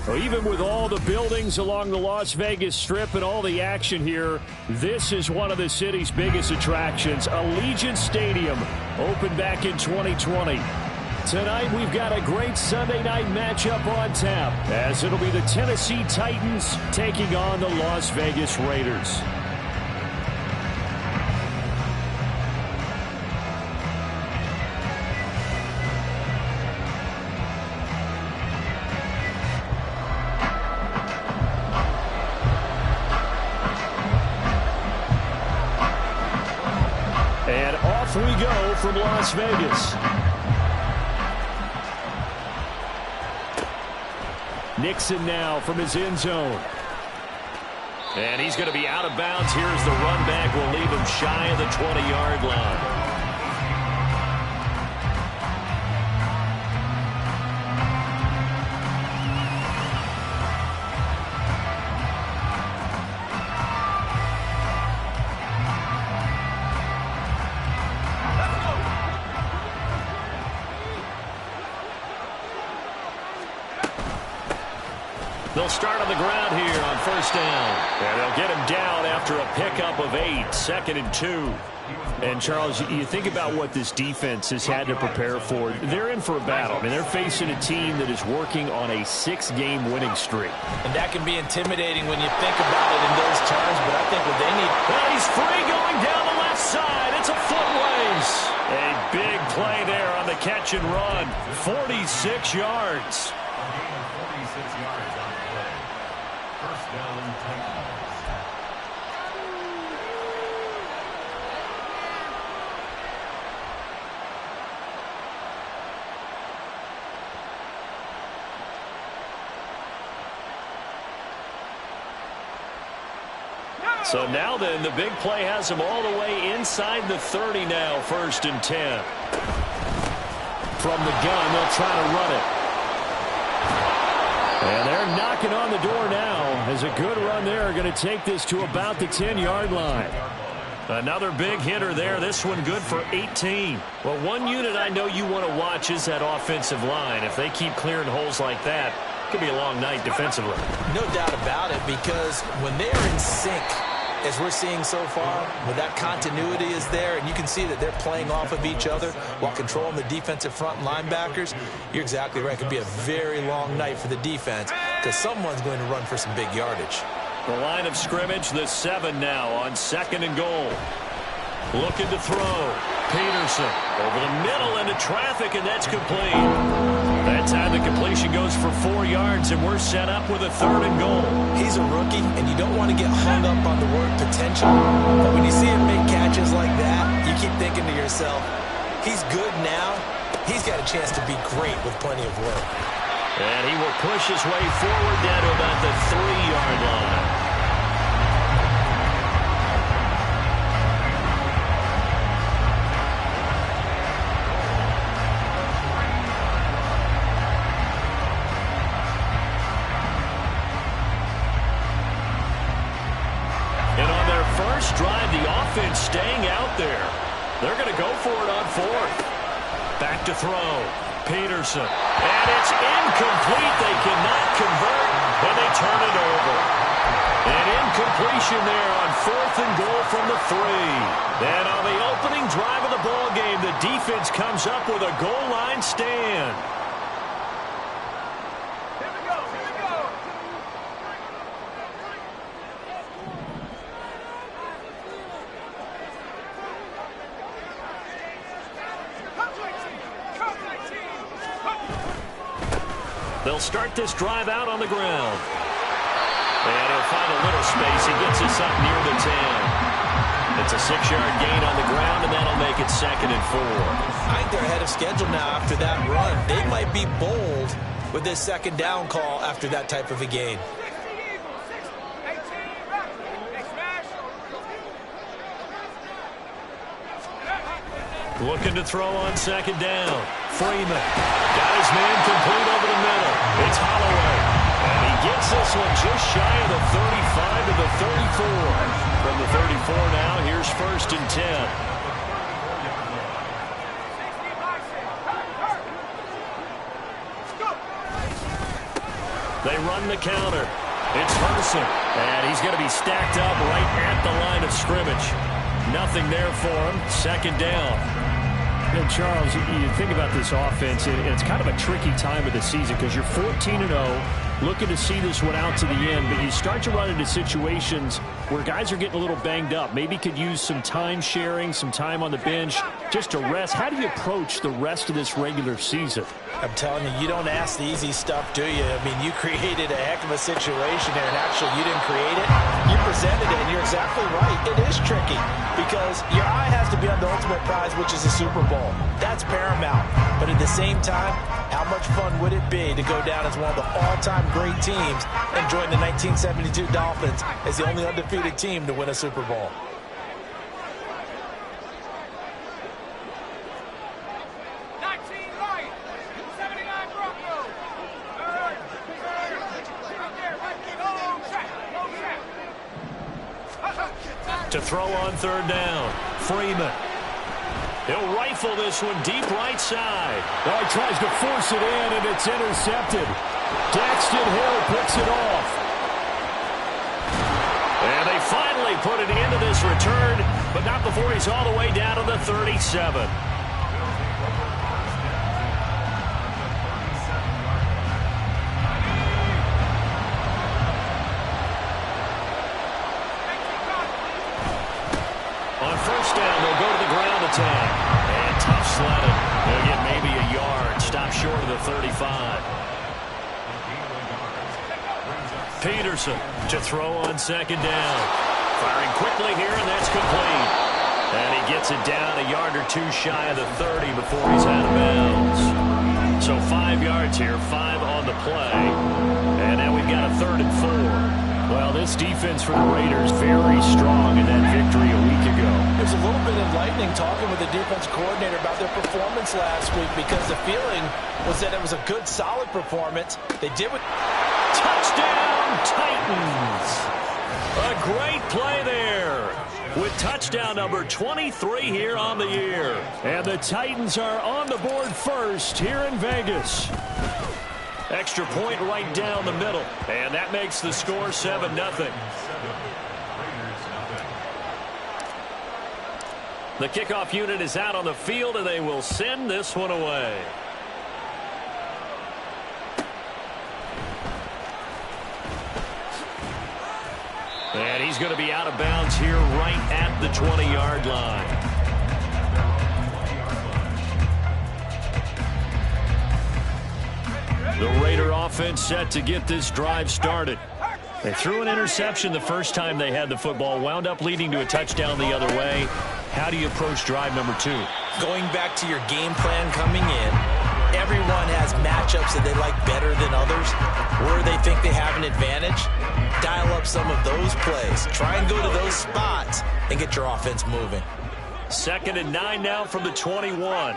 Well, even with all the buildings along the Las Vegas Strip and all the action here, this is one of the city's biggest attractions. Allegiant Stadium opened back in 2020. Tonight we've got a great Sunday night matchup on tap, as it'll be the Tennessee Titans taking on the Las Vegas Raiders. And off we go from Las Vegas. Nixon now from his end zone. And he's going to be out of bounds. Here's the run back. Will leave him shy of the 20-yard line. They'll start on the ground here on first down. And they'll get him down after a pickup of 8, 2nd and 2. And, Charles, you think about what this defense has had to prepare for. They're in for a battle. I mean, they're facing a team that is working on a 6-game winning streak. And that can be intimidating when you think about it in those terms, but I think what they need... Well, he's free going down the left side. It's a foot race. A big play there on the catch and run. 46 yards. So now then, the big play has him all the way inside the 30 now, 1st and 10. From the gun, they'll try to run it. And they're knocking on the door now. As a good run there, going to take this to about the 10-yard line. Another big hitter there. This one good for 18. Well, one unit I know you want to watch is that offensive line. If they keep clearing holes like that, it could be a long night defensively. No doubt about it, because when they're in sync, as we're seeing so far, when that continuity is there and you can see that they're playing off of each other while controlling the defensive front linebackers, you're exactly right. It could be a very long night for the defense because someone's going to run for some big yardage. The line of scrimmage, the 7 now on 2nd and goal. Looking to throw. Peterson over the middle into traffic, and that's complete. That time the completion goes for 4 yards, and we're set up with a 3rd and goal. He's a rookie, and you don't want to get hung up on the word potential. But when you see him make catches like that, you keep thinking to yourself, he's good now. He's got a chance to be great with plenty of work. And he will push his way forward down to about the 3-yard line. Drive, the offense staying out there. They're going to go for it on 4th. Back to throw. Peterson. And it's incomplete. They cannot convert, and they turn it over. An incompletion there on 4th and goal from the 3. And on the opening drive of the ball game, the defense comes up with a goal line stand. They'll start this drive out on the ground. And he'll find a little space. He gets us up near the 10. It's a 6-yard gain on the ground, and that'll make it 2nd and 4. I think they're ahead of schedule now after that run. They might be bold with this 2nd down call after that type of a gain. Looking to throw on 2nd down. Freeman got his man complete over the middle. It's Holloway. And he gets this one just shy of the 35 to the 34. From the 34 now, here's 1st and 10. They run the counter. It's Herson, and he's going to be stacked up right at the line of scrimmage. Nothing there for him. Second down. And Charles, you think about this offense, and it's kind of a tricky time of the season because you're 14-0, looking to see this one out to the end, but you start to run into situations where guys are getting a little banged up. Maybe could use some time sharing, some time on the bench just to rest. How do you approach the rest of this regular season? I'm telling you, you don't ask the easy stuff, do you? I mean, you created a heck of a situation there, and actually you didn't create it. You presented it, and you're exactly right. It is tricky because your eye has to be on the ultimate prize, which is the Super Bowl. That's paramount. But at the same time, how much fun would it be to go down as one of the all-time great teams and join the 1972 Dolphins as the only undefeated team to win a Super Bowl? To throw on third down, Freeman. He'll rifle this one deep right side. Oh, he tries to force it in, and it's intercepted. Daxton Hill picks it off. And they finally put it into this return, but not before he's all the way down to the 37. On first down, they'll go to the ground attack. And tough sledding. They'll get maybe a yard. Stop short of the 35. Peterson to throw on second down. Firing quickly here, and that's complete. And he gets it down a yard or two shy of the 30 before he's out of bounds. So 5 yards here, 5 on the play. And now we've got a 3rd and 4. Well, this defense for the Raiders very strong in that victory a week ago. There's a little bit enlightening talking with the defense coordinator about their performance last week because the feeling was that it was a good, solid performance. They did what... Touchdown, Titans! A great play there with touchdown number 23 here on the year. And the Titans are on the board first here in Vegas. Extra point right down the middle. And that makes the score 7-0. The kickoff unit is out on the field, and they will send this one away. And he's going to be out of bounds here right at the 20-yard line. The Raider offense set to get this drive started. They threw an interception the first time they had the football, wound up leading to a touchdown the other way. How do you approach drive number 2? Going back to your game plan coming in, everyone has matchups that they like better than others, where they think they have an advantage. Dial up some of those plays. Try and go to those spots and get your offense moving. 2nd and 9 now from the 21.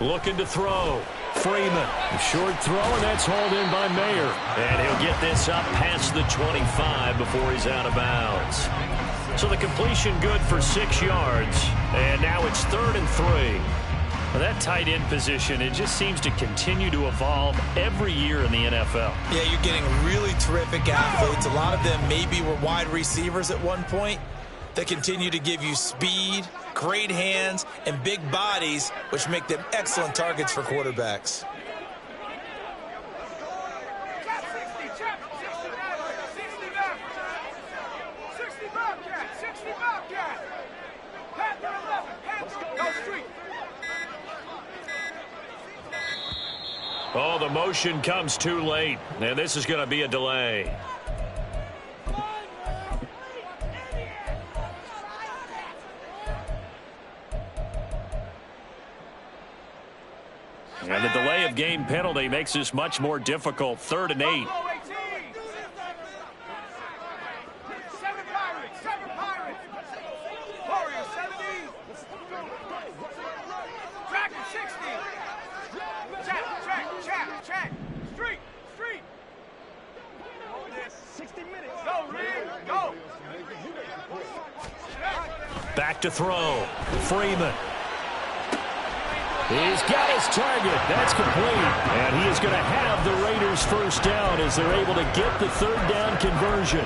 Looking to throw. Freeman. A short throw, and that's hauled in by Mayer. And he'll get this up past the 25 before he's out of bounds. So the completion good for 6 yards. And now it's 3rd and 3. Well, that tight end position, it just seems to continue to evolve every year in the NFL. Yeah, you're getting really terrific athletes. A lot of them maybe were wide receivers at one point. They continue to give you speed, great hands, and big bodies, which make them excellent targets for quarterbacks. Oh, the motion comes too late, and this is going to be a delay. And the delay of game penalty makes this much more difficult. 3rd and 8. Back to throw. Freeman. He's got his target. That's complete. And he is going to have the Raiders first down as they're able to get the third down conversion.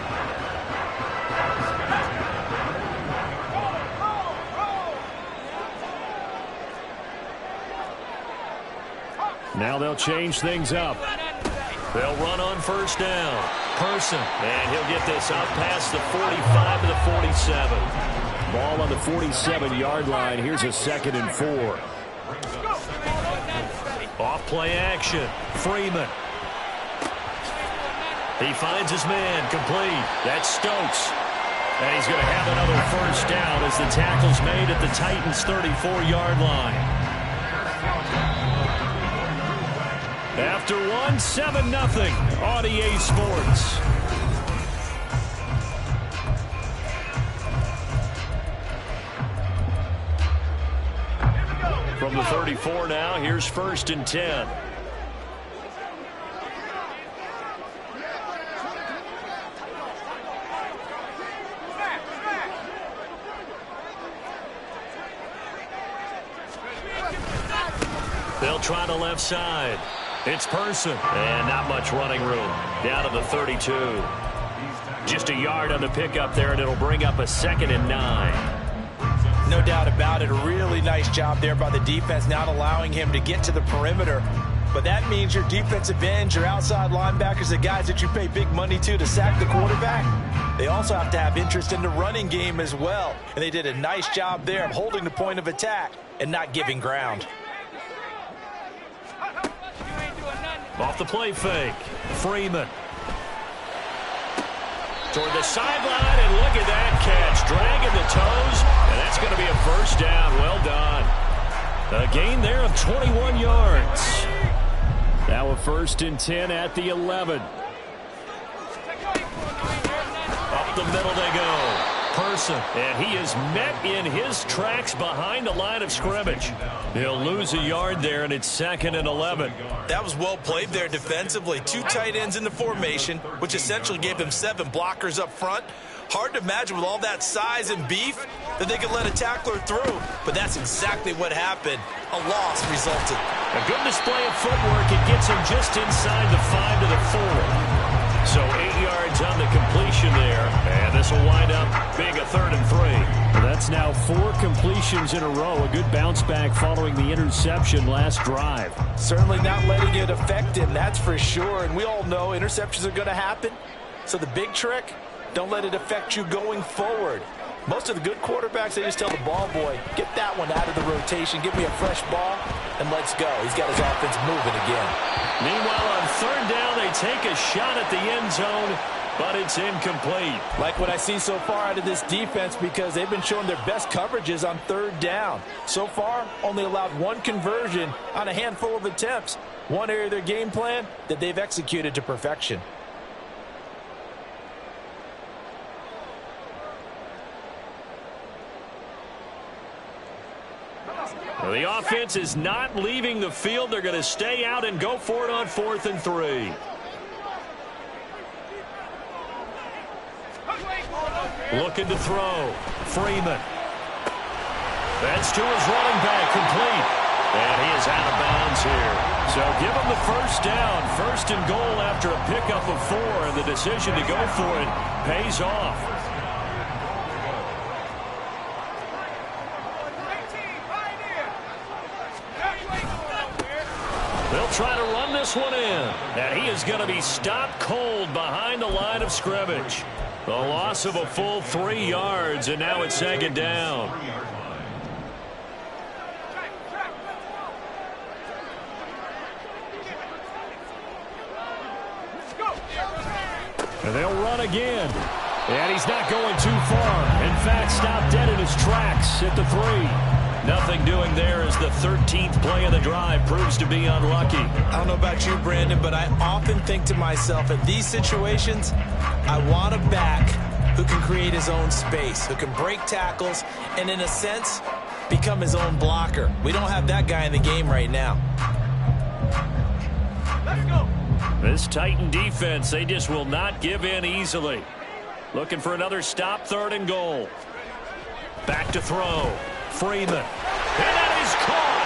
Now they'll change things up. They'll run on first down. Person. And he'll get this up past the 45 to the 47. Ball on the 47-yard line. Here's a 2nd and 4. Off play action. Freeman. He finds his man. Complete. That's Stokes. And he's going to have another first down as the tackle's made at the Titans' 34-yard line. After 7-0 on EA Sports. From the 34 now, here's 1st and 10. They'll try the left side. It's Person. And not much running room. Down to the 32. Just a yard on the pickup there, and it'll bring up a 2nd and 9. No doubt about it. A really nice job there by the defense, not allowing him to get to the perimeter. But that means your defensive ends, your outside linebackers, the guys that you pay big money to sack the quarterback, they also have to have interest in the running game as well. And they did a nice job there of holding the point of attack and not giving ground. Off the play fake. Freeman. Toward the sideline, and look at that catch. Dragging the toes, and that's going to be a first down. Well done. A gain there of 21 yards. Now a 1st and 10 at the 11. Up the middle they go. Person. And he is met in his tracks behind the line of scrimmage. He'll lose a yard there, and it's 2nd and 11. That was well played there defensively. 2 tight ends in the formation, which essentially gave them 7 blockers up front. Hard to imagine with all that size and beef that they could let a tackler through. But that's exactly what happened. A loss resulted. A good display of footwork. It gets him just inside the 5 to the 4. So 8 yards on the completion there. And this will wind up being a 3rd and 3. Well, that's now 4 completions in a row. A good bounce back following the interception last drive. Certainly not letting it affect him, that's for sure. And we all know interceptions are going to happen. So the big trick, don't let it affect you going forward. Most of the good quarterbacks, they just tell the ball boy, get that one out of the rotation, give me a fresh ball, and let's go. He's got his offense moving again. Meanwhile, on 3rd down, they take a shot at the end zone, but it's incomplete. Like what I see so far out of this defense, because they've been showing their best coverages on 3rd down. So far, only allowed 1 conversion on a handful of attempts. One area of their game plan that they've executed to perfection. Well, the offense is not leaving the field. They're going to stay out and go for it on 4th and 3. Looking to throw. Freeman. That's to his running back. Complete. And he is out of bounds here. So give him the first down. 1st and goal after a pickup of 4. And the decision to go for it pays off. They'll try to run this one in. And he is going to be stopped cold behind the line of scrimmage. The loss of a full 3 yards, and now it's 2nd down. And they'll run again. And he's not going too far. In fact, stopped dead in his tracks at the 3. Nothing doing there as the 13th play of the drive proves to be unlucky. I don't know about you, Brandon, but I often think to myself, in these situations, I want a back who can create his own space, who can break tackles, and in a sense, become his own blocker. We don't have that guy in the game right now. Let's go. This Titan defense, they just will not give in easily. Looking for another stop, 3rd and goal. Back to throw. Freeman. And that is caught.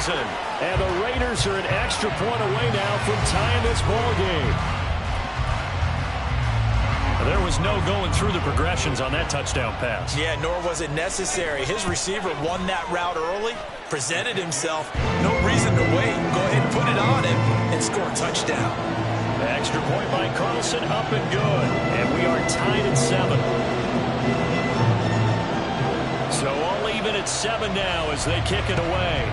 Peterson. And the Raiders are an extra point away now from tying this ball game. There was no going through the progressions on that touchdown pass. Yeah, nor was it necessary. His receiver won that route early, presented himself. No reason to wait. Go ahead and put it on him and score a touchdown. The extra point by Carlson, up and good. And we are tied at 7. So all even at 7 now as they kick it away.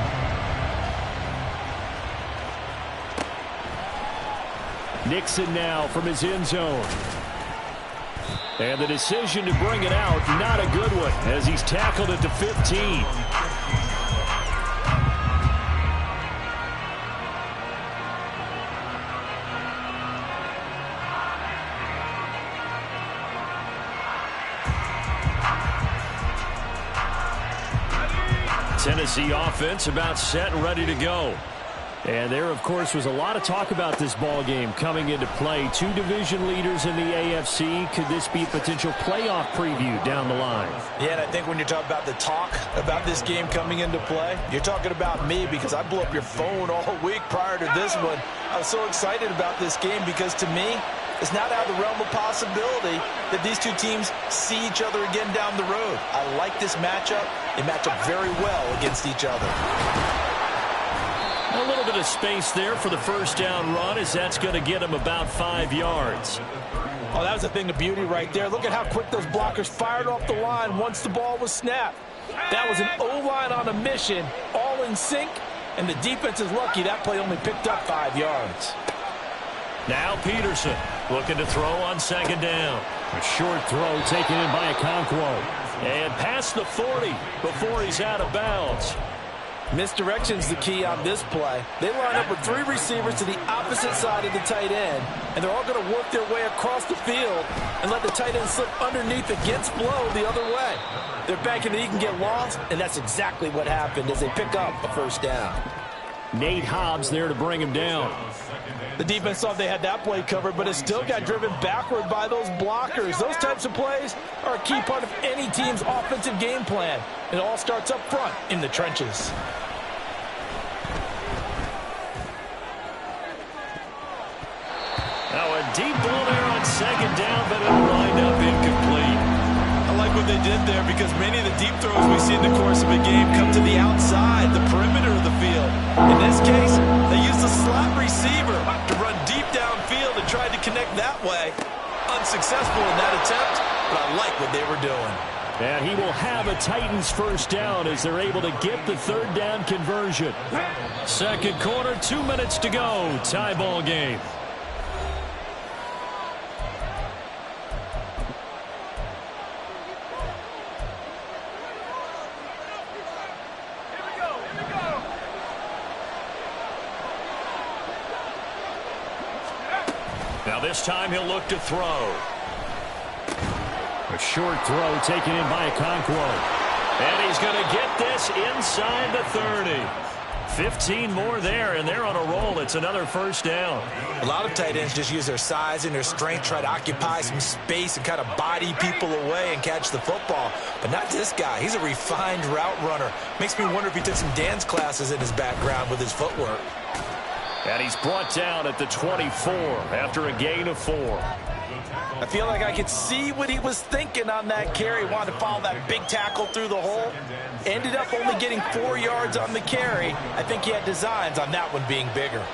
Nixon now from his end zone. And the decision to bring it out, not a good one, as he's tackled at the 15. Tennessee offense about set and ready to go. And there, of course, was a lot of talk about this ball game coming into play. 2 division leaders in the AFC. Could this be a potential playoff preview down the line? Yeah, and I think when you're talking about the talk about this game coming into play, you're talking about me because I blew up your phone all week prior to this one. I was so excited about this game because, to me, it's not out of the realm of possibility that these two teams see each other again down the road. I like this matchup. They match up very well against each other. A little bit of space there for the first down run, as that's going to get him about 5 yards. Oh, that was a thing of beauty right there. Look at how quick those blockers fired off the line once the ball was snapped. That was an O-line on a mission, all in sync, and the defense is lucky that play only picked up 5 yards. Now Peterson looking to throw on second down. A short throw taken in by Okonkwo. And past the 40 before he's out of bounds. Misdirection's the key on this play. They line up with 3 receivers to the opposite side of the tight end, and they're all going to work their way across the field and let the tight end slip underneath against flow the other way. They're banking that he can get lost, and that's exactly what happened as they pick up a first down. Nate Hobbs there to bring him down. The defense thought they had that play covered, but it still got driven backward by those blockers. Those types of plays are a key part of any team's offensive game plan. It all starts up front in the trenches. Now a deep ball there on second down, but it'll wind up incomplete. I like what they did there because many of the deep throws we see in the course of a game come to the outside, the perimeter of the field. In this case, they used a slot receiver to run deep downfield and tried to connect that way. Unsuccessful in that attempt, but I like what they were doing. And he will have a Titans first down as they're able to get the third down conversion. Second quarter, 2 minutes to go. Tie ball game. Now this time he'll look to throw. A short throw taken in by Okonkwo. And he's going to get this inside the 30. 15 more there, and they're on a roll. It's another first down. A lot of tight ends just use their size and their strength, try to occupy some space and kind of body people away and catch the football. But not this guy. He's a refined route runner. Makes me wonder if he took some dance classes in his background with his footwork. And he's brought down at the 24 after a gain of 4. I feel like I could see what he was thinking on that carry. He wanted to follow that big tackle through the hole. Ended up only getting 4 yards on the carry. I think he had designs on that one being bigger.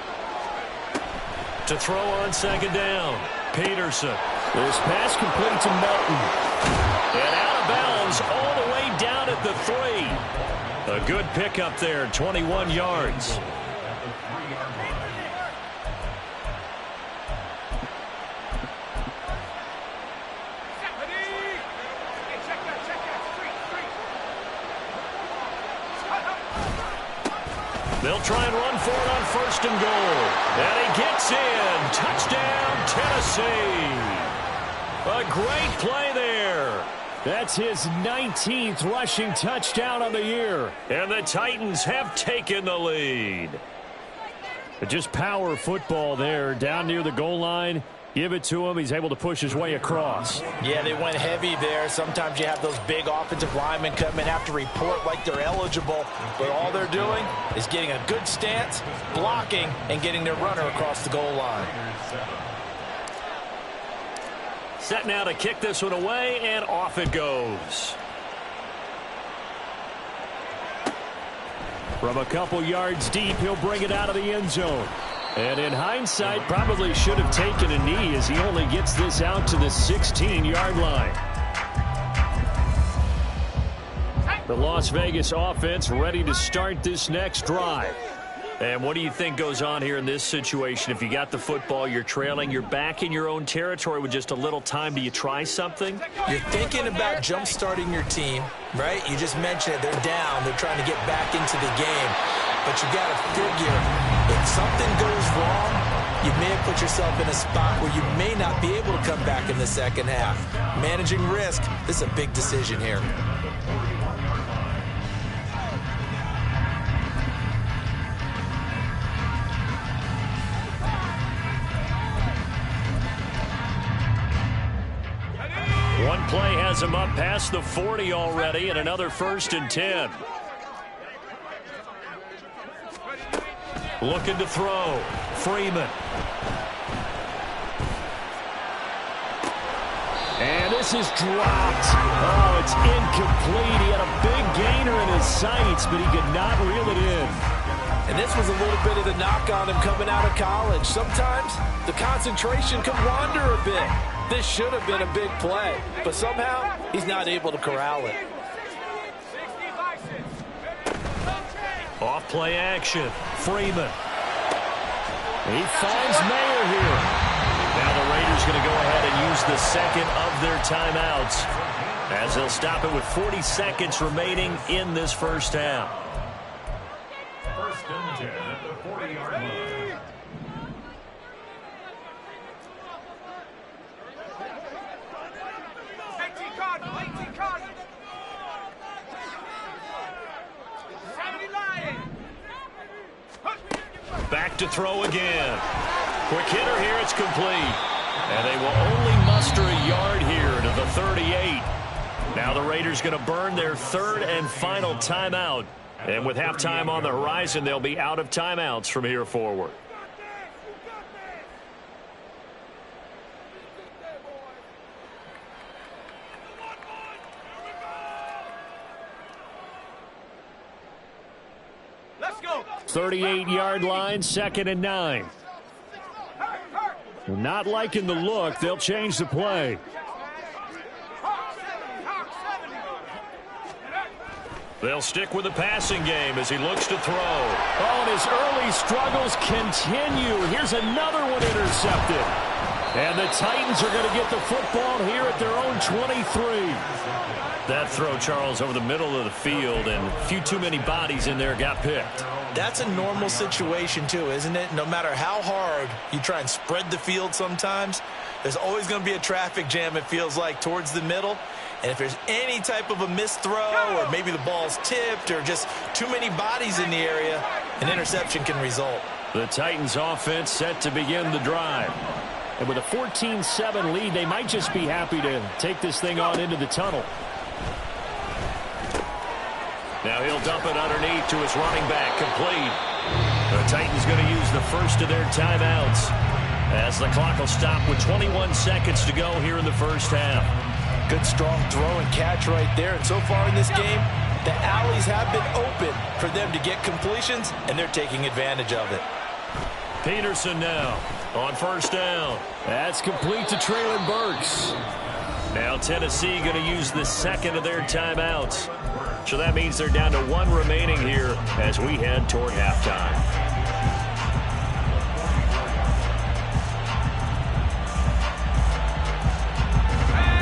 To throw on second down, Peterson. This pass complete to Melton. And out of bounds all the way down at the 3. A good pickup there, 21 yards. They'll try and run for it on first and goal. And he gets in. Touchdown, Tennessee. A great play there. That's his 19th rushing touchdown on the year. And the Titans have taken the lead. Just power football there down near the goal line. Give it to him. He's able to push his way across. Yeah, they went heavy there. Sometimes you have those big offensive linemen come in, have to report like they're eligible, but all they're doing is getting a good stance, blocking, and getting their runner across the goal line. Set now to kick this one away, and off it goes. From a couple yards deep, he'll bring it out of the end zone. And in hindsight, probably should have taken a knee as he only gets this out to the 16-yard line. The Las Vegas offense ready to start this next drive. And what do you think goes on here in this situation? If you got the football, you're trailing, you're back in your own territory with just a little time. Do you try something? You're thinking about jump-starting your team, right? You just mentioned it. They're down. They're trying to get back into the game. But you got to figure, if something goes wrong, you may have put yourself in a spot where you may not be able to come back in the second half. Managing risk, this is a big decision here. One play has him up past the 40 already, and another 1st and 10. Looking to throw. Freeman. And this is dropped. Oh, it's incomplete. He had a big gainer in his sights, but he could not reel it in. And this was a little bit of the knock on him coming out of college. Sometimes the concentration can wander a bit. This should have been a big play, but somehow he's not able to corral it. Off play action. Freeman. He finds Mayer here. Now the Raiders going to go ahead and use the second of their timeouts as they'll stop it with 40 seconds remaining in this first half. 1st and 10 at the 40-yard line. Back to throw again. Quick hitter here, it's complete. And they will only muster a yard here to the 38. Now the Raiders going to burn their 3rd and final timeout. And with halftime on the horizon, they'll be out of timeouts from here forward. Let's go. 38-yard line, 2nd and 9. Not liking the look. They'll change the play. They'll stick with the passing game as he looks to throw. Oh, and his early struggles continue. Here's another one intercepted. And the Titans are going to get the football here at their own 23. That throw, Charles, over the middle of the field, and a few too many bodies in there got picked. That's a normal situation, too, isn't it? No matter how hard you try and spread the field sometimes, there's always going to be a traffic jam, it feels like, towards the middle. And if there's any type of a missed throw or maybe the ball's tipped or just too many bodies in the area, an interception can result. The Titans offense set to begin the drive. And with a 14-7 lead, they might just be happy to take this thing on into the tunnel. Now he'll dump it underneath to his running back, complete. The Titans going to use the first of their timeouts as the clock will stop with 21 seconds to go here in the first half. Good strong throw and catch right there. And so far in this game, the alleys have been open for them to get completions, and they're taking advantage of it. Peterson now on 1st down. That's complete to Traylon Burks. Now Tennessee going to use the second of their timeouts. So that means they're down to 1 remaining here as we head toward halftime.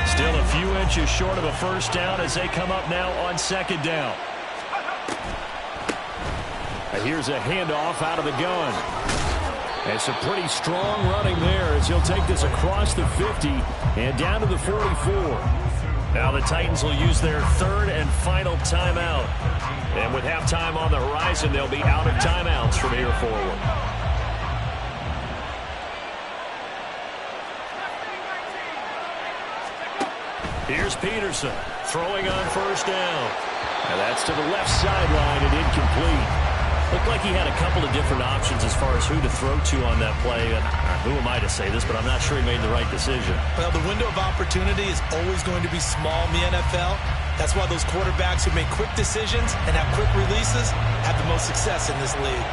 Still a few inches short of a 1st down as they come up now on 2nd down. Here's a handoff out of the gun. And some pretty strong running there as he'll take this across the 50 and down to the 44. Now the Titans will use their 3rd and final timeout. And with halftime on the horizon, they'll be out of timeouts from here forward. Here's Peterson throwing on first down. And that's to the left sideline and incomplete. Looked like he had a couple of different options as far as who to throw to on that play. And who am I to say this, but I'm not sure he made the right decision. Well, the window of opportunity is always going to be small in the NFL. That's why those quarterbacks who make quick decisions and have quick releases have the most success in this league.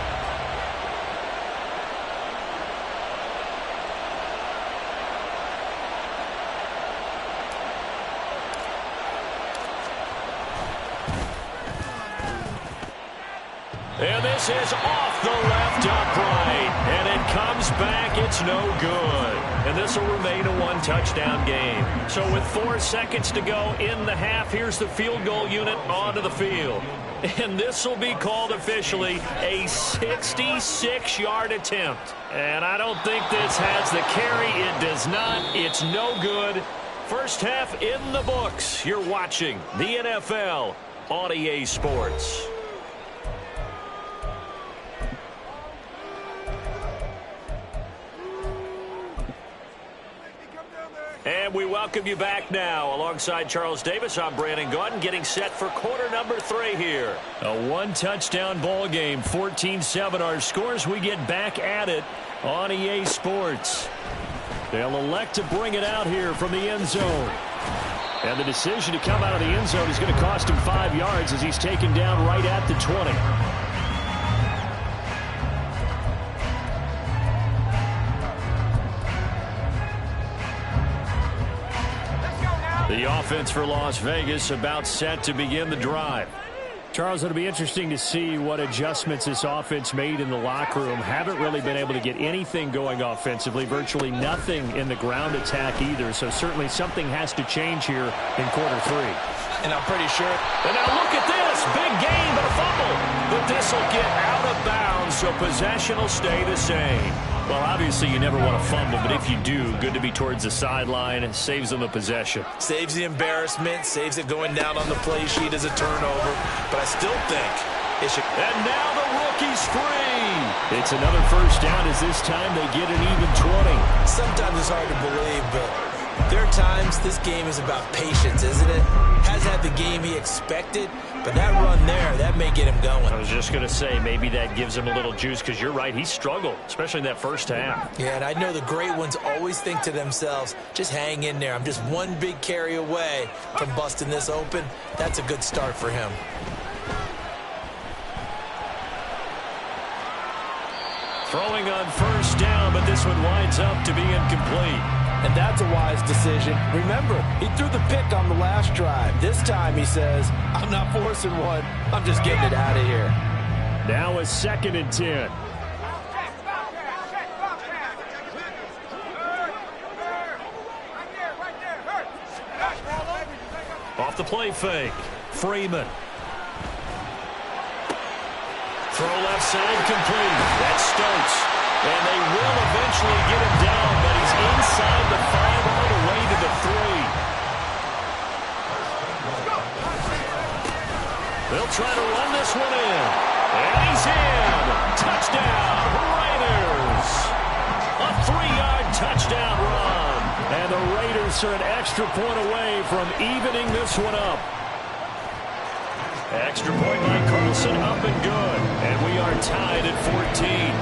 And this is off the left upright. And it comes back. It's no good. And this will remain a one-touchdown game. So with 4 seconds to go in the half, here's the field goal unit onto the field. And this will be called officially a 66-yard attempt. And I don't think this has the carry. It does not. It's no good. First half in the books. You're watching the NFL on EA Sports. And we welcome you back now. Alongside Charles Davis, I'm Brandon Gaudin, getting set for quarter number 3 here. A one-touchdown ball game, 14-7 our scores. We get back at it on EA Sports. They'll elect to bring it out here from the end zone. And the decision to come out of the end zone is going to cost him 5 yards as he's taken down right at the 20. The offense for Las Vegas about set to begin the drive. Charles, it'll be interesting to see what adjustments this offense made in the locker room. Haven't really been able to get anything going offensively, virtually nothing in the ground attack either. So certainly something has to change here in quarter 3. And I'm pretty sure. And now look at this. Big gain, but a fumble. But this will get out of bounds, so possession will stay the same. Well, obviously you never want to fumble, but if you do, good to be towards the sideline. It saves them the possession. Saves the embarrassment, saves it going down on the play sheet as a turnover. But I still think it should. And now the rookie's free. It's another first down as this time they get an even 20. Sometimes it's hard to believe, but there are times this game is about patience, isn't it? Has had the game he expected, but that run there, that may get him going. I was just going to say, maybe that gives him a little juice, because you're right, he struggled, especially in that first half. Yeah, and I know the great ones always think to themselves, just hang in there. I'm just one big carry away from busting this open. That's a good start for him. Throwing on first down, but this one winds up to be incomplete. And that's a wise decision. Remember, he threw the pick on the last drive. This time he says, I'm not forcing one. I'm just getting it out of here. Now a 2nd and 10. Off the play fake. Freeman. Throw left side complete. That's Stokes. And they will eventually get him down, but he's inside the 5 all the way to the 3. They'll try to run this one in. And he's in. Touchdown, Raiders. A 3-yard touchdown run. And the Raiders are an extra point away from evening this one up. Extra point by Carlson, up and good. And we are tied at 14.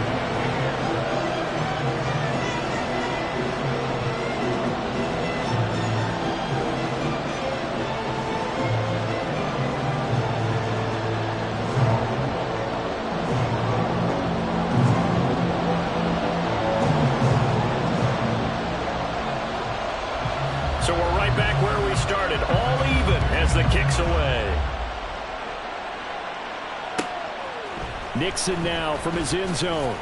So we're right back where we started, all even as the kick's away. Nixon now from his end zone.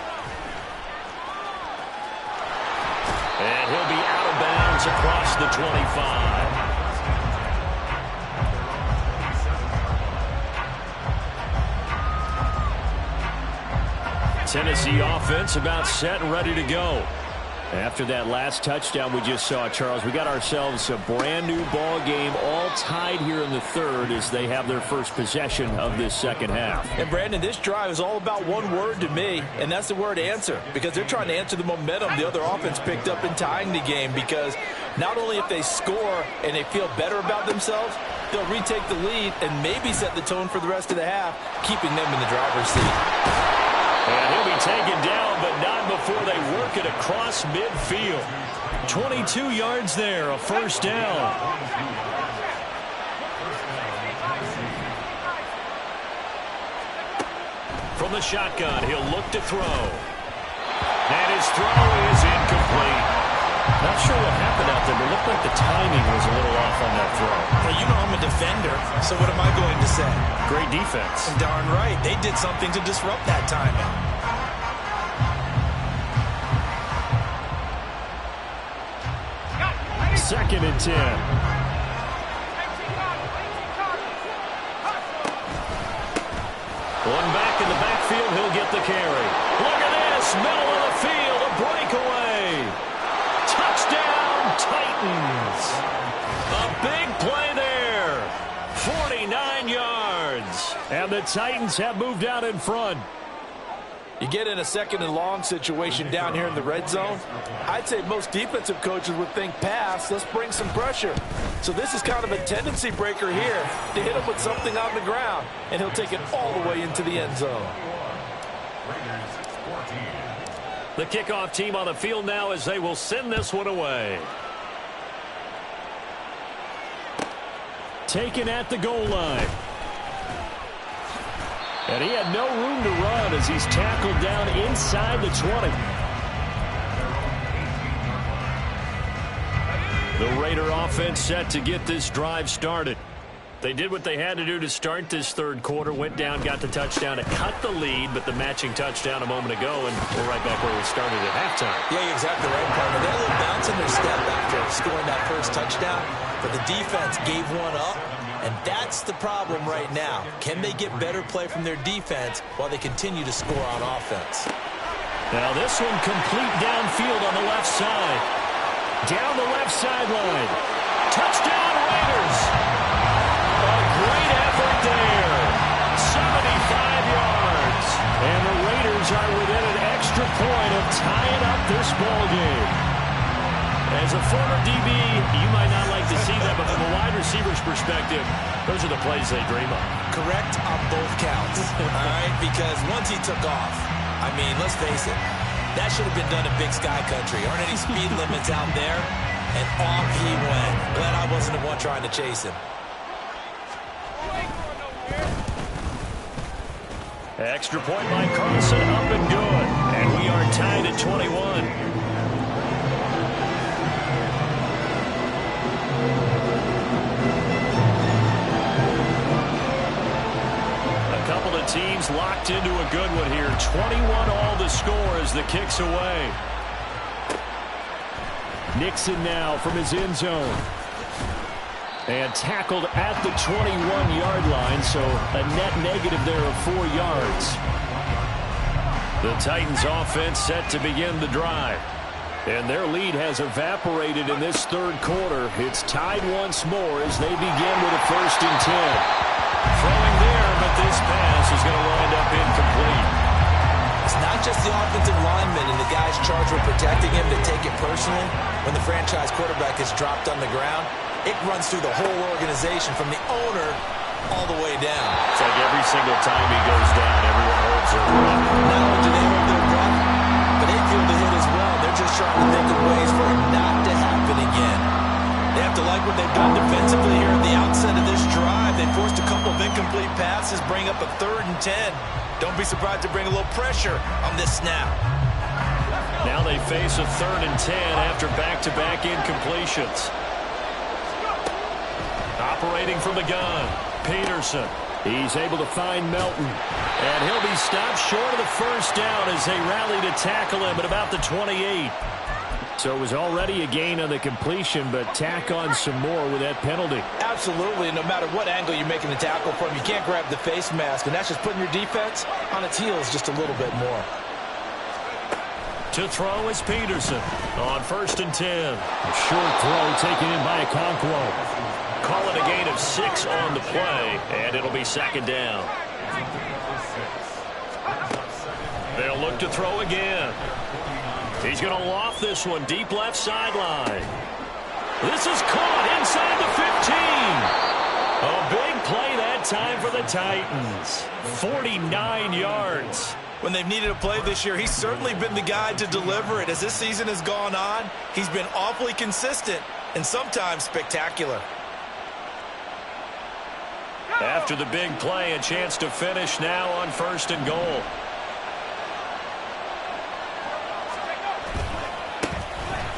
And he'll be out of bounds across the 25. Tennessee offense about set and ready to go. After that last touchdown we just saw, Charles, we got ourselves a brand new ball game, all tied here in the third as they have their first possession of this second half. And Brandon, this drive is all about one word to me, and that's the word answer, because they're trying to answer the momentum the other offense picked up in tying the game, because not only if they score and they feel better about themselves, they'll retake the lead and maybe set the tone for the rest of the half, keeping them in the driver's seat. And he'll be taken down, but not before they work it across midfield. 22 yards there, a first down. From the shotgun, he'll look to throw. And his throw is incomplete. Not sure what happened out there, but it looked like the timing was a little off on that throw. Well, you know I'm a defender, so what am I going to say? Great defense. Darn right. They did something to disrupt that timing. Second and 10. One back in the backfield, he'll get the carry. Look at this, middle of the field, a breakaway. Touchdown, Titans. A big play there. 49 yards. And the Titans have moved out in front. You get in a second and long situation down here in the red zone, I'd say most defensive coaches would think pass, let's bring some pressure. So this is kind of a tendency breaker here to hit him with something on the ground, and he'll take it all the way into the end zone. The kickoff team on the field now as they will send this one away. Taken at the goal line. And he had no room to run as he's tackled down inside the 20. The Raider offense set to get this drive started. They did what they had to do to start this third quarter, went down, got the touchdown to cut the lead, but the matching touchdown a moment ago, and we're right back where we started at halftime. Yeah, you're exactly right, partner. They had a little bounce in their step after scoring that first touchdown, but the defense gave one up, and that's the problem right now. Can they get better play from their defense while they continue to score on offense? Now this one complete downfield on the left side. Down the left sideline. Touchdown, Raiders! A great effort there. 75 yards. And the Raiders are within an extra point of tying up this ball game. As a former DB, you might not like to see that, but from a wide receiver's perspective, those are the plays they dream of. Correct on both counts, all right? Because once he took off, I mean, let's face it, that should have been done in Big Sky Country. Aren't any speed limits out there? And off he went. Glad I wasn't the one trying to chase him. Extra point by Carlson, up and good. And we are tied at 21. Teams locked into a good one here. 21 all the score as the kick's away. Nixon now from his end zone. And tackled at the 21-yard line, so a net negative there of 4 yards. The Titans offense set to begin the drive. And their lead has evaporated in this third quarter. It's tied once more as they begin with a 1st and 10. Throwing there, but this pass is going to wind up incomplete. It's not just the offensive linemen and the guys charged with protecting him that take it personally. When the franchise quarterback is dropped on the ground, it runs through the whole organization from the owner all the way down. It's like every single time he goes down, everyone holds their breath. Not only do they hold their breath, but they feel the hit as well. They're just trying to think of ways for it not to happen again. They have to like what they've done defensively here at the outset of this drive. They forced a couple of incomplete passes, bring up a 3rd and 10. Don't be surprised to bring a little pressure on this snap. Now they face a 3rd and 10 after back-to-back incompletions. Operating from the gun, Peterson. He's able to find Melton. And he'll be stopped short of the first down as they rally to tackle him at about the 28. So it was already a gain on the completion, but tack on some more with that penalty. Absolutely, and no matter what angle you're making the tackle from, you can't grab the face mask, and that's just putting your defense on its heels just a little bit more. To throw is Peterson on 1st and 10. A short throw taken in by Okonkwo. Call it a gain of 6 on the play, and it'll be 2nd down. They'll look to throw again. He's going to loft this one deep left sideline. This is caught inside the 15. A big play that time for the Titans. 49 yards. When they've needed a play this year, he's certainly been the guy to deliver it. As this season has gone on, he's been awfully consistent and sometimes spectacular. After the big play, a chance to finish now on 1st and goal.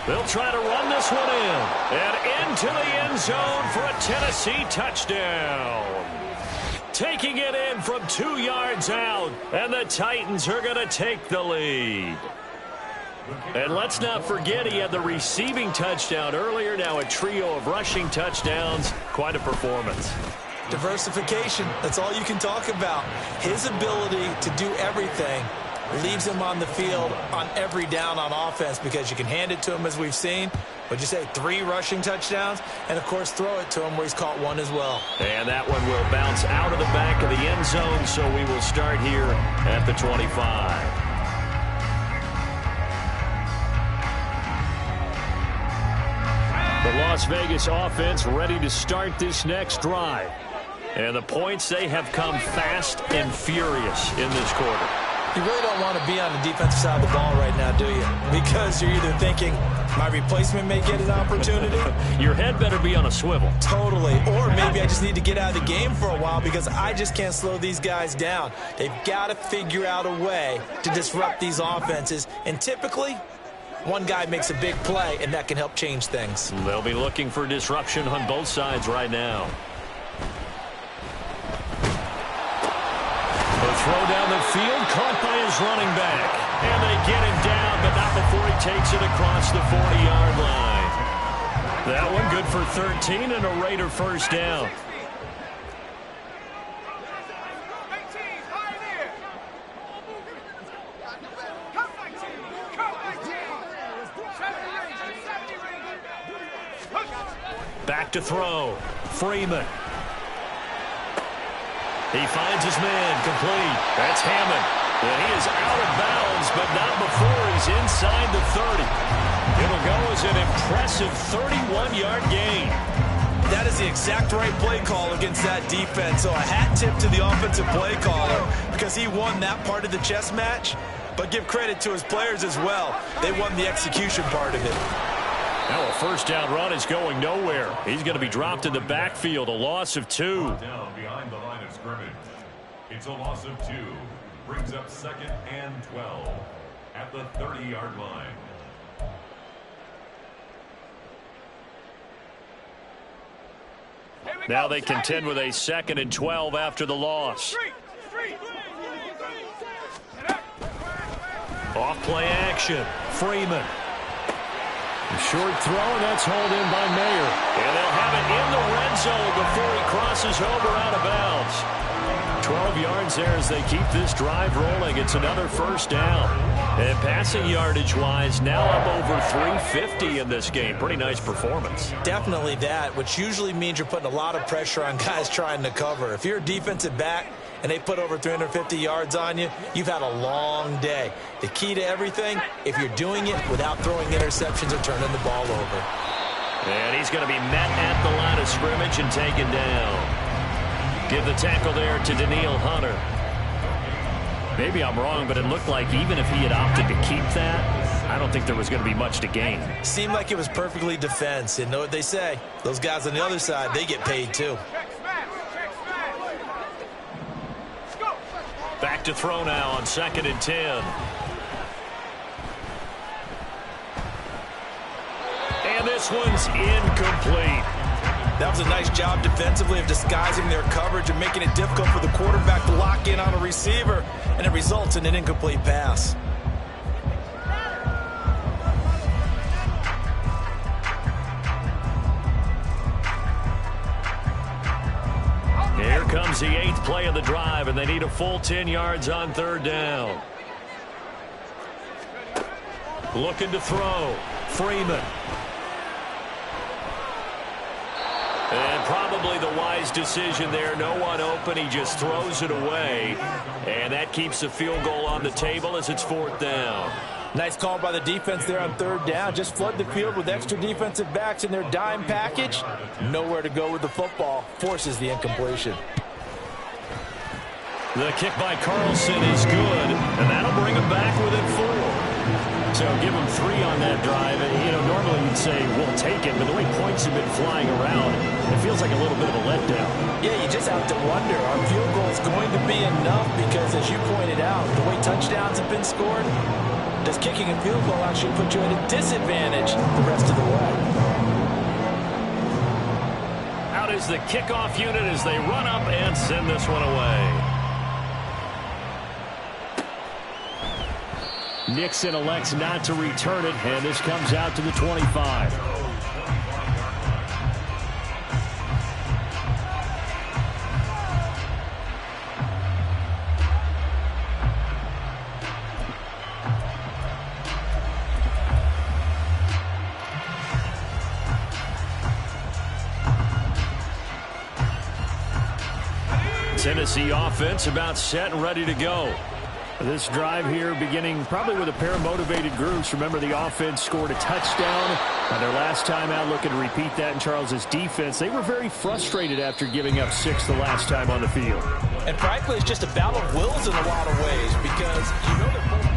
They'll try to run this one in. And into the end zone for a Tennessee touchdown. Taking it in from 2 yards out. And the Titans are going to take the lead. And let's not forget he had the receiving touchdown earlier. Now a trio of rushing touchdowns. Quite a performance. Diversification, that's all you can talk about. His ability to do everything leaves him on the field on every down on offense because you can hand it to him as we've seen. What'd you say, 3 rushing touchdowns? And, of course, throw it to him where he's caught 1 as well. And that one will bounce out of the back of the end zone, so we will start here at the 25. The Las Vegas offense ready to start this next drive. And the points, they have come fast and furious in this quarter. You really don't want to be on the defensive side of the ball right now, do you? Because you're either thinking, my replacement may get an opportunity. Your head better be on a swivel. Totally. Or maybe I just need to get out of the game for a while because I just can't slow these guys down. They've got to figure out a way to disrupt these offenses. And typically, one guy makes a big play, and that can help change things. They'll be looking for disruption on both sides right now. The throw down the field, caught by his running back. And they get him down, but not before he takes it across the 40-yard line. That one good for 13 and a Raider first down. Back to throw. Freeman. He finds his man, complete. That's Hammond. And he is out of bounds, but not before he's inside the 30. It'll go as an impressive 31-yard gain. That is the exact right play call against that defense. So a hat tip to the offensive play caller because he won that part of the chess match. But give credit to his players as well. They won the execution part of it. Now a first down run is going nowhere. He's going to be dropped in the backfield, a loss of 2. Down behind the line of scrimmage. It's a loss of 2. Brings up 2nd and 12 at the 30-yard line. Now they contend with a 2nd and 12 after the loss. Off play action. Freeman. A short throw, and that's hauled in by Mayer. And they'll have it in the red zone before he crosses over out of bounds. 12 yards there as they keep this drive rolling. It's another first down. And passing yardage-wise, now up over 350 in this game. Pretty nice performance. Definitely that, which usually means you're putting a lot of pressure on guys trying to cover. If you're a defensive back and they put over 350 yards on you, you've had a long day. The key to everything, if you're doing it without throwing interceptions or turning the ball over. And he's going to be met at the line of scrimmage and taken down. Give the tackle there to Daniil Hunter. Maybe I'm wrong, but it looked like even if he had opted to keep that, I don't think there was going to be much to gain. Seemed like it was perfectly defense. And know what they say? Those guys on the other side, they get paid too. Back to throw now on 2nd and 10. And this one's incomplete. That was a nice job defensively of disguising their coverage and making it difficult for the quarterback to lock in on a receiver, and it results in an incomplete pass. Here comes the 8th play of the drive, and they need a full 10 yards on 3rd down. Looking to throw. Freeman. And probably the wise decision there. No one open. He just throws it away. And that keeps the field goal on the table as it's 4th down. Nice call by the defense there on 3rd down. Just flood the field with extra defensive backs in their dime package. Nowhere to go with the football. Forces the incompletion. The kick by Carlson is good, and that'll bring him back within 4. So give him 3 on that drive. And, normally you'd say, we'll take it, but the way points have been flying around, it feels like a little bit of a letdown. Yeah, you just have to wonder, are field goals going to be enough? Because as you pointed out, the way touchdowns have been scored, does kicking a field goal actually put you at a disadvantage the rest of the way? Out is the kickoff unit as they run up and send this one away. Nixon elects not to return it, and this comes out to the 25. Tennessee offense about set and ready to go. This drive here beginning probably with a pair of motivated groups. Remember, the offense scored a touchdown their last time out, looking to repeat that in Charles's defense. They were very frustrated after giving up 6 the last time on the field. And frankly, it's just a battle of wills in a lot of ways because you know they're both.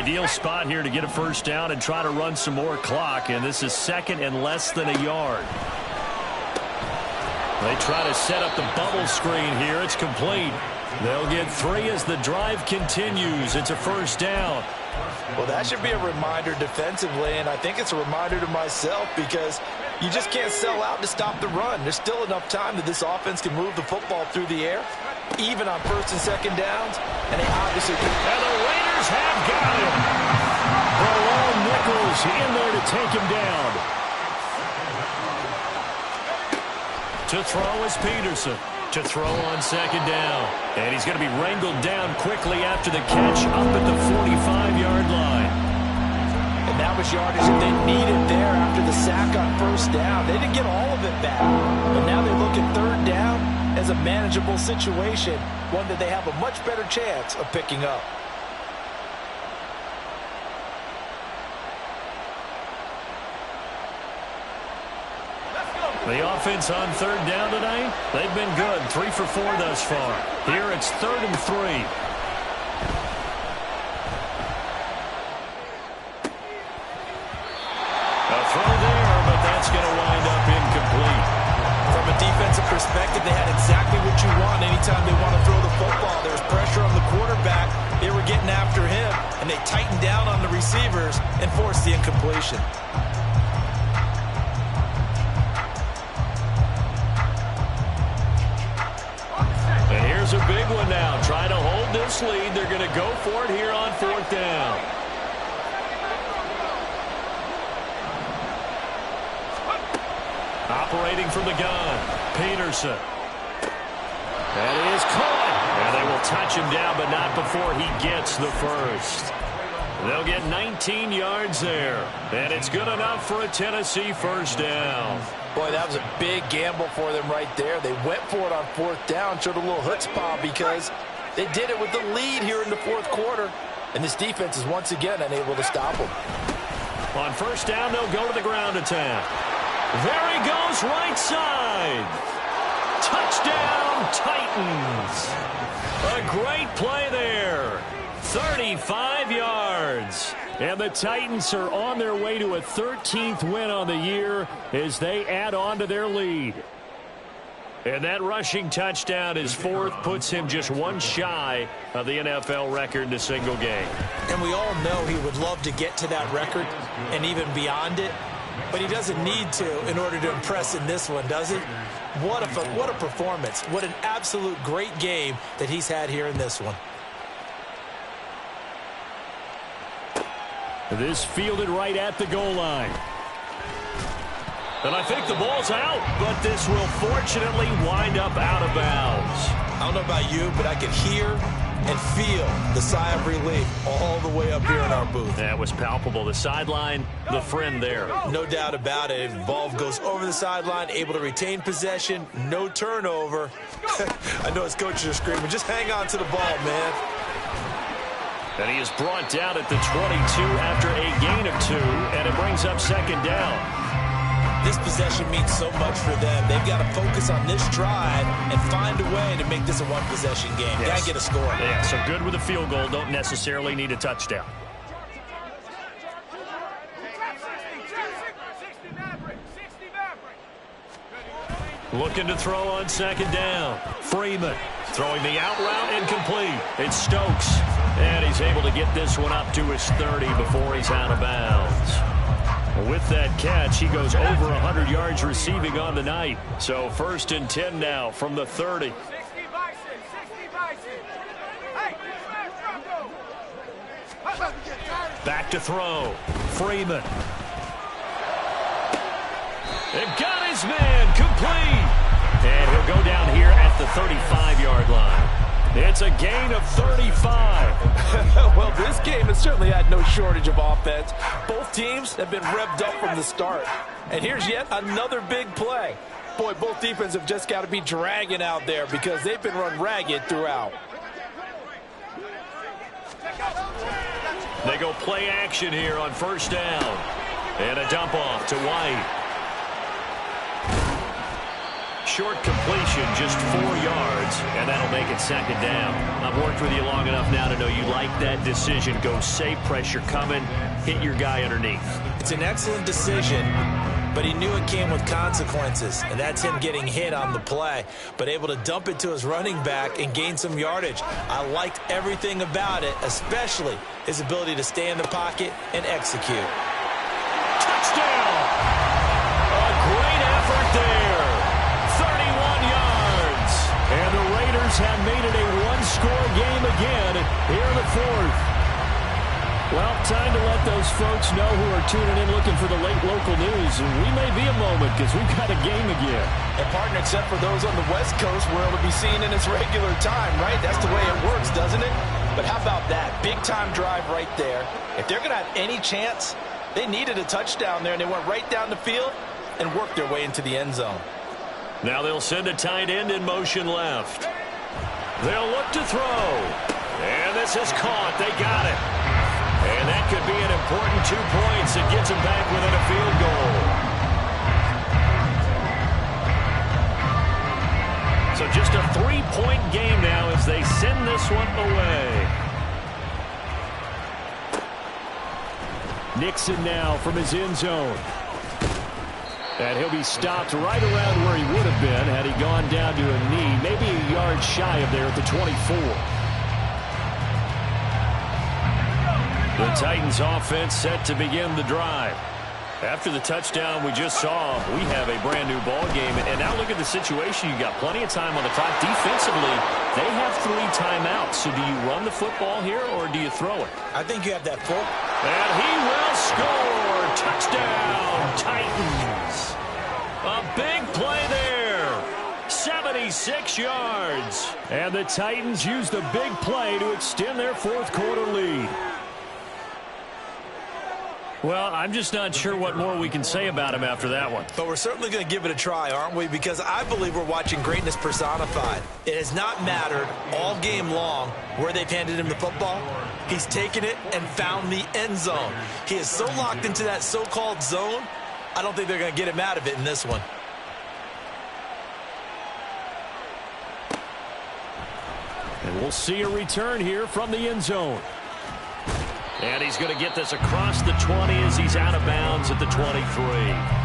Ideal spot here to get a first down and try to run some more clock, and this is 2nd and less than a yard. They try to set up the bubble screen here. It's complete. They'll get 3 as the drive continues. It's a first down. Well, that should be a reminder defensively, and I think it's a reminder to myself because you just can't sell out to stop the run. There's still enough time that this offense can move the football through the air, even on 1st and 2nd downs, and they obviously can. And the Raiders have got him. Barlow Nichols in there to take him down. To throw is Peterson. To throw on 2nd down. And he's going to be wrangled down quickly after the catch up at the 45-yard line. And that was yardage that they needed there after the sack on 1st down. They didn't get all of it back. But now they look at 3rd down as a manageable situation, one that they have a much better chance of picking up. The offense on 3rd down tonight, they've been good. 3 for 4 thus far. Here it's 3rd and 3. A throw there, but that's going to wind up incomplete. From a defensive perspective, they had exactly what you want anytime they want to throw the football. There was pressure on the quarterback. They were getting after him, and they tightened down on the receivers and forced the incompletion. Here's a big one now. Trying to hold this lead. They're going to go for it here on 4th down. Operating from the gun. Peterson. That is caught. And they will touch him down, but not before he gets the first. They'll get 19 yards there. And it's good enough for a Tennessee first down. Boy, that was a big gamble for them right there. They went for it on 4th down, showed a little chutzpah because they did it with the lead here in the 4th quarter. And this defense is once again unable to stop them. On 1st down, they'll go to the ground attack. There he goes, right side. Touchdown, Titans. A great play there. 35 yards. And the Titans are on their way to a 13th win on the year as they add on to their lead. And that rushing touchdown is 4th, puts him just 1 shy of the NFL record in a single game. And we all know he would love to get to that record and even beyond it. but he doesn't need to in order to impress in this one, does he? What a performance. What an absolute great game that he's had here in this one. This fielded right at the goal line. And I think the ball's out, but this will fortunately wind up out of bounds. I don't know about you, but I could hear and feel the sigh of relief all the way up here in our booth. That was palpable. The sideline, the friend there. No doubt about it. Ball goes over the sideline, able to retain possession, no turnover. I know his coaches are screaming, just hang on to the ball, man. And he is brought down at the 22 after a gain of 2, and it brings up second down. This possession means so much for them. They've got to focus on this drive and find a way to make this a one-possession game. Yes. Got to get a score. Yeah, so good with a field goal. Don't necessarily need a touchdown. Looking to throw on second down. Freeman throwing the out route incomplete. It's Stokes. And he's able to get this one up to his 30 before he's out of bounds. With that catch, he goes over 100 yards receiving on the night. So 1st and 10 now from the 30. Back to throw. Freeman. And got his man complete. And he'll go down here at the 35-yard line. It's a gain of 35. Well, this game has certainly had no shortage of offense. Both teams have been revved up from the start. And here's yet another big play. Boy, both defenses have just got to be dragging out there because they've been run ragged throughout. They go play action here on 1st down. And a dump off to White. Short completion, just 4 yards, and that'll make it second down. I've worked with you long enough now to know you like that decision. Go safe, pressure coming, hit your guy underneath. It's an excellent decision, but he knew it came with consequences, and that's him getting hit on the play, but able to dump it to his running back and gain some yardage. I liked everything about it, especially his ability to stay in the pocket and execute. Touchdown! A great effort there. 31 yards. And the Raiders have made it a one-score game again here in the 4th. Well, time to let those folks know who are tuning in looking for the late local news. We may be a moment because we've got a game again. And partner, except for those on the West Coast, where it'll be seen in its regular time, right? That's the way it works, doesn't it? But how about that? Big-time drive right there. If they're going to have any chance, they needed a touchdown there, and they went right down the field and worked their way into the end zone. Now they'll send a tight end in motion left. They'll look to throw. And this is caught. They got it. And that could be an important 2 points. It gets them back within a field goal. So just a 3-point game now as they send this one away. Nixon now from his end zone. And he'll be stopped right around where he would have been had he gone down to a knee, maybe a yard shy of there at the 24. The Titans offense set to begin the drive. After the touchdown we just saw, we have a brand new ball game. And now look at the situation. You got plenty of time on the clock. Defensively, they have 3 timeouts. So do you run the football here or do you throw it? I think you have that full. And he will score. Touchdown, Titans. A big play there. 76 yards. And the Titans use the big play to extend their 4th quarter lead. Well, I'm just not sure what more we can say about him after that one. But we're certainly going to give it a try, aren't we? Because I believe we're watching greatness personified. It has not mattered all game long where they've handed him the football. He's taken it and found the end zone. He is so locked into that so-called zone, I don't think they're going to get him out of it in this one. And we'll see a return here from the end zone. And he's going to get this across the 20 as he's out of bounds at the 23.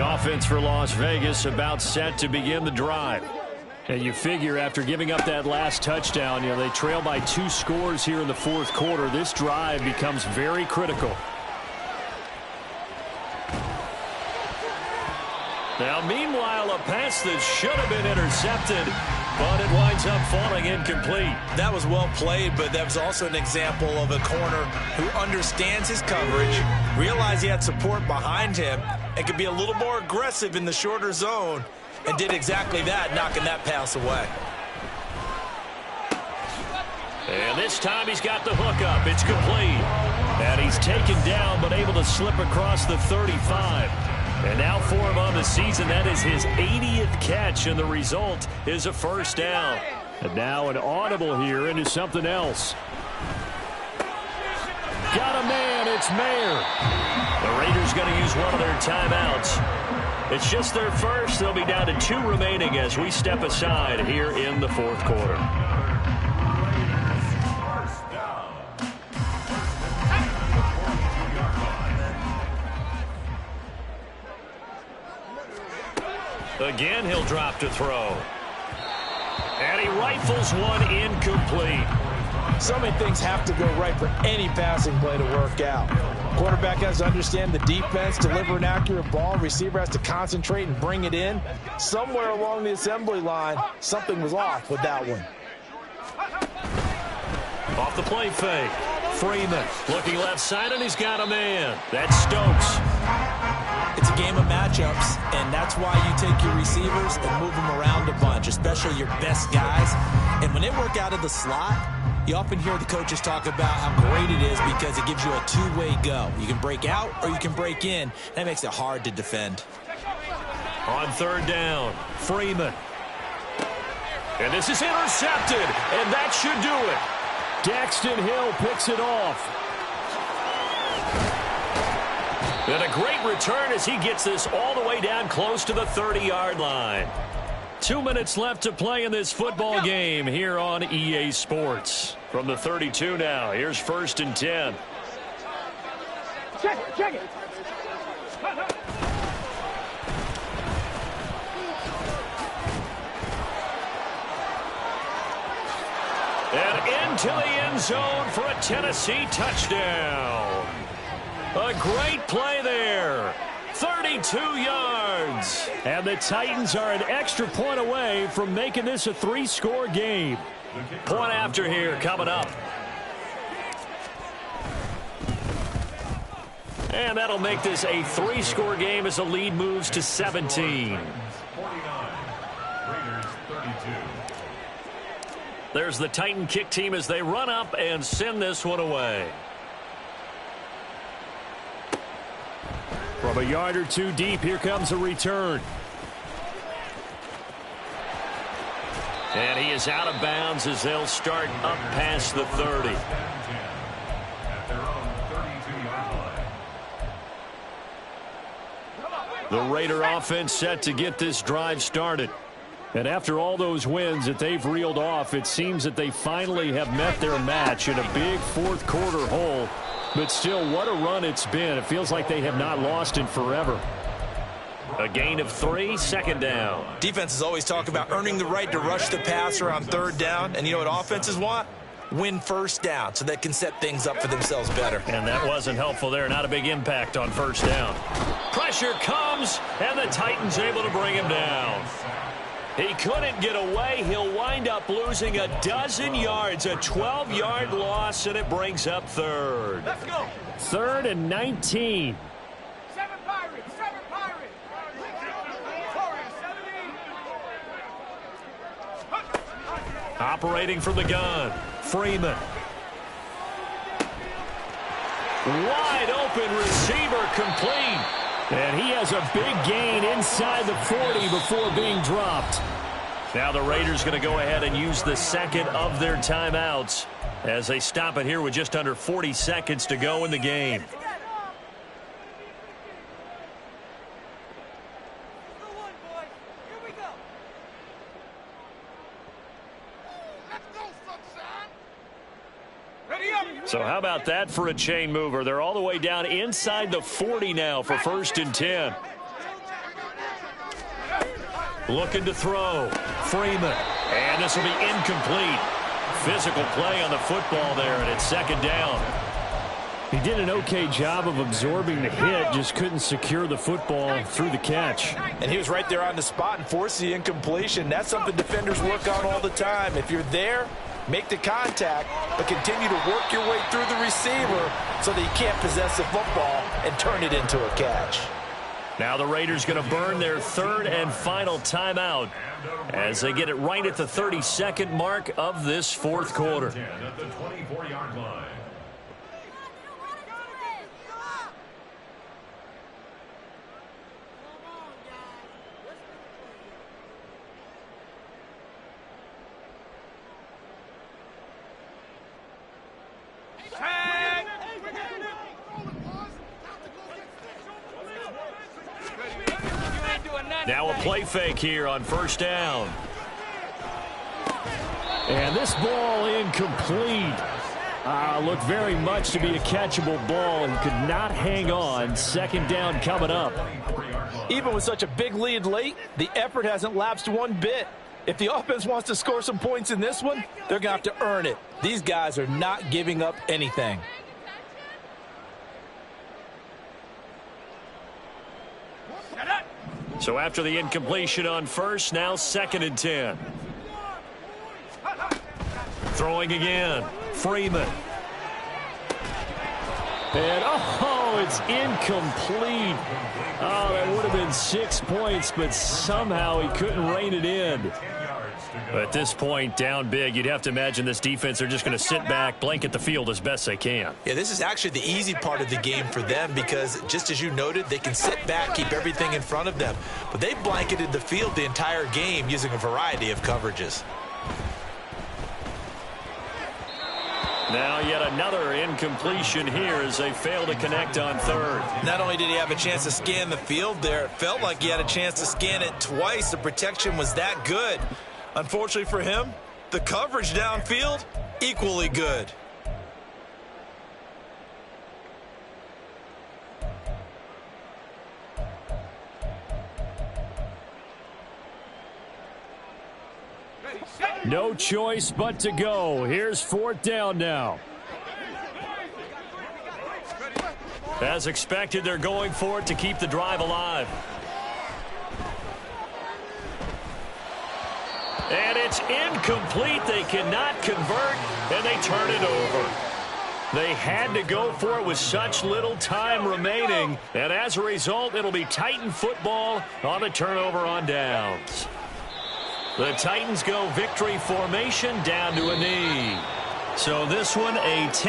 offense for Las Vegas about set to begin the drive. And you figure after giving up that last touchdown, they trail by 2 scores here in the fourth quarter. This drive becomes very critical. Now, meanwhile, a pass that should have been intercepted, but it winds up falling incomplete. That was well played, but that was also an example of a corner who understands his coverage, realized he had support behind him, and could be a little more aggressive in the shorter zone, and did exactly that, knocking that pass away. And this time he's got the hook up. It's complete. And he's taken down, but able to slip across the 35. And now for him on the season, that is his 80th catch, and the result is a first down. And now an audible here into something else. Got a man, it's Mayer. The Raiders going to use one of their timeouts. It's just their first. They'll be down to 2 remaining as we step aside here in the fourth quarter. Again, he'll drop to throw. And he rifles one incomplete. So many things have to go right for any passing play to work out. Quarterback has to understand the defense, deliver an accurate ball. Receiver has to concentrate and bring it in. Somewhere along the assembly line, something was off with that one. Off the play fake. Freeman looking left side, and he's got a man. That's Stokes. It's a game of matchups, and that's why you take your receivers and move them around a bunch, especially your best guys. And when they work out of the slot, you often hear the coaches talk about how great it is because it gives you a two-way go. You can break out or you can break in. That makes it hard to defend. On third down, Freeman. And this is intercepted, and that should do it. Daxton Hill picks it off. And a great return as he gets this all the way down close to the 30-yard line. 2 minutes left to play in this football game here on EA Sports. From the 32 now, here's 1st and 10. Check it. And into the end zone for a Tennessee touchdown. A great play there. 32 yards. And the Titans are an extra point away from making this a 3-score game. Point after here coming up. And that'll make this a 3-score game as the lead moves to 17. 49. Raiders 32. There's the Titan kick team as they run up and send this one away. From a yard or two deep, here comes a return. And he is out of bounds as they'll start up past the 30. At their own 32-yard line. The Raider offense set to get this drive started. And after all those wins that they've reeled off, it seems that they finally have met their match in a big fourth quarter hole. But still, what a run it's been. It feels like they have not lost in forever. A gain of 3, 2nd down. Defenses always talk about earning the right to rush the passer on 3rd down. And you know what offenses want? Win 1st down so they can set things up for themselves better. And that wasn't helpful there. Not a big impact on 1st down. Pressure comes, and the Titans able to bring him down. He couldn't get away. He'll wind up losing a dozen yards, a 12-yard loss, and it brings up 3rd. Let's go. 3rd and 19. 7 Pirates. Operating from the gun, Freeman. Wide open receiver complete. And he has a big gain inside the 40 before being dropped. Now the Raiders going to go ahead and use the 2nd of their timeouts as they stop it here with just under 40 seconds to go in the game. So how about that for a chain mover? They're all the way down inside the 40 now for 1st and 10. Looking to throw. Freeman. And this will be incomplete. Physical play on the football there, and it's second down. He did an okay job of absorbing the hit, just couldn't secure the football through the catch. And he was right there on the spot and forced the incompletion. That's something defenders work on all the time. If you're there, make the contact, but continue to work your way through the receiver so that you can't possess the football and turn it into a catch. Now the Raiders going to burn their third and final timeout as they get it right at the 32nd mark of this fourth quarter. At the 24-yard line. Now a play fake here on first down. And this ball incomplete. Looked very much to be a catchable ball and could not hang on. Second down coming up. Even with such a big lead late, the effort hasn't lapsed one bit. If the offense wants to score some points in this one, they're going to have to earn it. These guys are not giving up anything. So after the incompletion on first, now second and 10. Throwing again. Freeman. And, it's incomplete. Oh, that would have been 6 points, but somehow he couldn't rein it in. At this point, down big, you'd have to imagine this defense are just going to sit back, blanket the field as best they can. Yeah, this is actually the easy part of the game for them because, just as you noted, they can sit back, keep everything in front of them. But they blanketed the field the entire game using a variety of coverages. Now yet another incompletion here as they fail to connect on third. Not only did he have a chance to scan the field there, it felt like he had a chance to scan it twice. The protection was that good. Unfortunately for him, the coverage downfield, equally good. No choice but to go. Here's fourth down now. As expected, they're going for it to keep the drive alive. And it's incomplete. They cannot convert, and they turn it over. They had to go for it with such little time remaining, and as a result, it'll be Titan football on the turnover on downs. The Titans go victory formation down to a knee. So this one a 10.